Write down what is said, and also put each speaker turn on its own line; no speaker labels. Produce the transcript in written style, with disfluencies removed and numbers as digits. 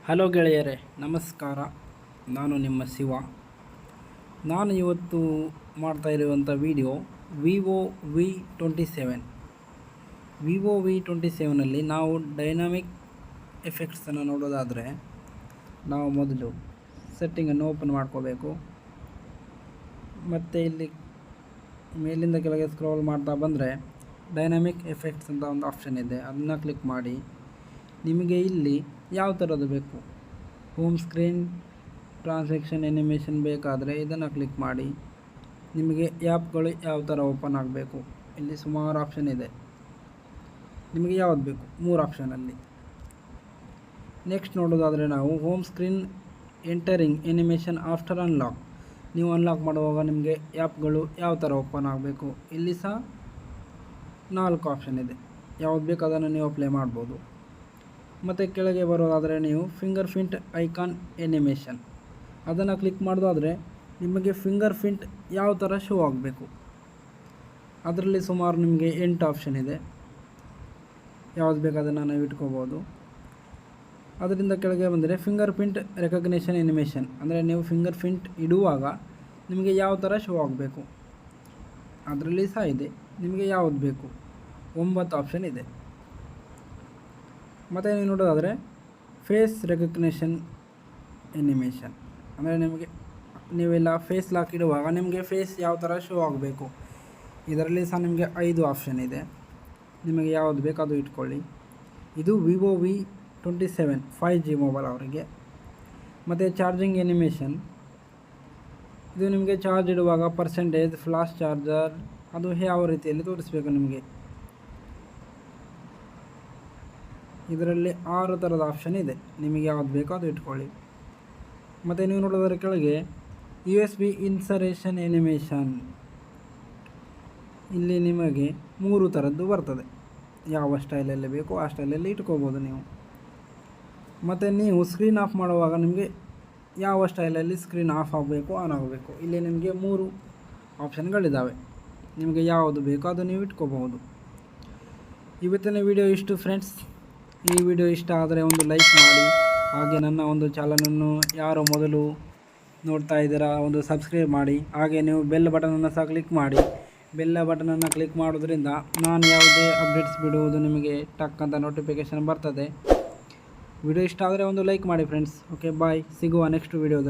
Hello ಗೆಳೆಯರೇ, ನಮಸ್ಕಾರ. ನಾನು ನಿಮ್ಮ ಶಿವ. ನಾನು ಇವತ್ತು ಮಾಡ್ತಾ ಇರುವಂಥ ವಿಡಿಯೋ ವಿವೋ ವಿ27 ನಾವು ಡೈನಾಮಿಕ್ ಎಫೆಕ್ಟ್ಸನ್ನು ನೋಡೋದಾದರೆ ನಾವು ಮೊದಲು ಸೆಟ್ಟಿಂಗನ್ನು ಓಪನ್ ಮಾಡ್ಕೋಬೇಕು. ಮತ್ತು ಇಲ್ಲಿ ಮೇಲಿಂದ ಕೆಳಗೆ ಸ್ಕ್ರೋಲ್ ಮಾಡ್ತಾ ಬಂದರೆ ಡೈನಾಮಿಕ್ ಎಫೆಕ್ಟ್ಸ್ ಅಂತ ಒಂದು ಆಪ್ಷನ್ ಇದೆ, ಅದನ್ನು ಕ್ಲಿಕ್ ಮಾಡಿ. ನಿಮಗೆ ಇಲ್ಲಿ ಯಾವ ಥರದ್ದು ಬೇಕು, ಹೋಮ್ ಸ್ಕ್ರೀನ್, ಟ್ರಾನ್ಸಾಕ್ಷನ್, ಎನಿಮೇಷನ್ ಬೇಕಾದರೆ ಇದನ್ನು ಕ್ಲಿಕ್ ಮಾಡಿ. ನಿಮಗೆ ಆ್ಯಪ್ಗಳು ಯಾವ ಥರ ಓಪನ್ ಆಗಬೇಕು, ಇಲ್ಲಿ ಸುಮಾರು ಆಪ್ಷನ್ ಇದೆ. ನಿಮಗೆ ಯಾವುದು ಬೇಕು, 3 ಆಪ್ಷನಲ್ಲಿ. ನೆಕ್ಸ್ಟ್ ನೋಡೋದಾದರೆ ನಾವು home screen entering animation after unlock. ನೀವು ಅನ್ಲಾಕ್ ಮಾಡುವಾಗ ನಿಮಗೆ ಆ್ಯಪ್ಗಳು ಯಾವ ಥರ ಓಪನ್ ಆಗಬೇಕು, ಇಲ್ಲಿ ಸಹ 4 ಆಪ್ಷನ್ ಇದೆ. ಯಾವುದು ಬೇಕು ಅದನ್ನು ನೀವು ಅಪ್ಲೈ ಮಾಡ್ಬೋದು. ಮತ್ತು ಕೆಳಗೆ ಬರೋದಾದರೆ ನೀವು ಫಿಂಗರ್ ಪ್ರಿಂಟ್ ಐಕಾನ್ ಎನಿಮೇಷನ್ ಅದನ್ನು ಕ್ಲಿಕ್ ಮಾಡೋದಾದರೆ ನಿಮಗೆ ಫಿಂಗರ್ ಪ್ರಿಂಟ್ ಯಾವ ಥರ ಶೋ ಆಗಬೇಕು. ಅದರಲ್ಲಿ ಸುಮಾರು ನಿಮಗೆ 8 ಆಪ್ಷನ್ ಇದೆ. ಯಾವುದು ಬೇಕು ಅದನ್ನು ನಾವು ಇಟ್ಕೋಬೋದು. ಅದರಿಂದ ಕೆಳಗೆ ಬಂದರೆ ಫಿಂಗರ್ ಪ್ರಿಂಟ್ ರೆಕಗ್ನಿಷನ್ ಎನಿಮೇಷನ್, ಅಂದರೆ ನೀವು ಫಿಂಗರ್ ಪ್ರಿಂಟ್ ಇಡುವಾಗ ನಿಮಗೆ ಯಾವ ಥರ ಶೋ ಆಗಬೇಕು, ಅದರಲ್ಲಿ ಸಹ ಇದೆ. ನಿಮಗೆ ಯಾವುದು ಬೇಕು, 9 ಆಪ್ಷನ್ ಇದೆ. ಮತ್ತು ನೀವು ನೋಡೋದಾದರೆ ಫೇಸ್ ರೆಕಗ್ನಿಷನ್ ಎನಿಮೇಷನ್, ಅಂದರೆ ನಿಮಗೆ ನೀವೆಲ್ಲ ಫೇಸ್ ಲಾಕ್ ಇಡುವಾಗ ನಿಮಗೆ ಫೇಸ್ ಯಾವ ಥರ ಶೋ ಆಗಬೇಕು. ಇದರಲ್ಲಿ ಸಹ ನಿಮಗೆ 5 ಆಪ್ಷನ್ ಇದೆ. ನಿಮಗೆ ಯಾವುದು ಬೇಕು ಅದು ಇಟ್ಕೊಳ್ಳಿ. ಇದು ವಿವೋ ವಿ27 5G ಮೊಬೈಲ್ ಅವರಿಗೆ. ಮತ್ತು ಚಾರ್ಜಿಂಗ್ ಎನಿಮೇಷನ್, ಇದು ನಿಮಗೆ ಚಾರ್ಜ್ ಇಡುವಾಗ ಪರ್ಸೆಂಟೇಜ್, ಫ್ಲಾಶ್ ಚಾರ್ಜರ್ ಅದು ಯಾವ ರೀತಿಯಲ್ಲಿ ತೋರಿಸಬೇಕು ನಿಮಗೆ. ಇದರಲ್ಲಿ 6 ಥರದ ಆಪ್ಷನ್ ಇದೆ. ನಿಮಗೆ ಯಾವುದು ಬೇಕೋ ಅದು ಇಟ್ಕೊಳ್ಳಿ. ಮತ್ತು ನೀವು ನೋಡೋದರ ಕೆಳಗೆ USB ಇನ್ಸರೇಷನ್ ಎನಿಮೇಷನ್, ಇಲ್ಲಿ ನಿಮಗೆ 3 ಥರದ್ದು ಬರ್ತದೆ. ಯಾವ ಸ್ಟೈಲಲ್ಲಿ ಬೇಕೋ ಆ ಸ್ಟೈಲಲ್ಲಿ ಇಟ್ಕೋಬೋದು ನೀವು. ಮತ್ತು ನೀವು ಸ್ಕ್ರೀನ್ ಆಫ್ ಮಾಡುವಾಗ ನಿಮಗೆ ಯಾವ ಸ್ಟೈಲಲ್ಲಿ ಸ್ಕ್ರೀನ್ ಆಫ್ ಆಗಬೇಕು, ಆನ್ ಆಗಬೇಕು, ಇಲ್ಲಿ ನಿಮಗೆ 3 ಆಪ್ಷನ್ಗಳಿದ್ದಾವೆ. ನಿಮಗೆ ಯಾವುದು ಬೇಕೋ ಅದು ನೀವು ಇಟ್ಕೋಬಹುದು. ಇವತ್ತಿನ ವಿಡಿಯೋ ಇಷ್ಟು ಫ್ರೆಂಡ್ಸ್. ಈ ವಿಡಿಯೋ ಇಷ್ಟ ಆದರೆ ಒಂದು ಲೈಕ್ ಮಾಡಿ. ಹಾಗೆ ನನ್ನ ಒಂದು ಚಾನಲನ್ನು ಯಾರು ಮೊದಲು ನೋಡ್ತಾ ಇದ್ದೀರಾ ಒಂದು ಸಬ್ಸ್ಕ್ರೈಬ್ ಮಾಡಿ. ಹಾಗೆ ನೀವು ಬೆಲ್ ಬಟನನ್ನು ಸಹ ಕ್ಲಿಕ್ ಮಾಡಿ. ಬೆಲ್ಲ ಬಟನನ್ನು ಕ್ಲಿಕ್ ಮಾಡೋದ್ರಿಂದ ನಾನು ಯಾವುದೇ ಅಪ್ಡೇಟ್ಸ್ ಬಿಡುವುದು ನಿಮಗೆ ಟಕ್ ಅಂತ ನೋಟಿಫಿಕೇಷನ್ ಬರ್ತದೆ. ವಿಡಿಯೋ ಇಷ್ಟ ಆದರೆ ಒಂದು ಲೈಕ್ ಮಾಡಿ ಫ್ರೆಂಡ್ಸ್. ಓಕೆ, ಬಾಯ್. ಸಿಗುವ ನೆಕ್ಸ್ಟ್ ವಿಡಿಯೋದಲ್ಲಿ.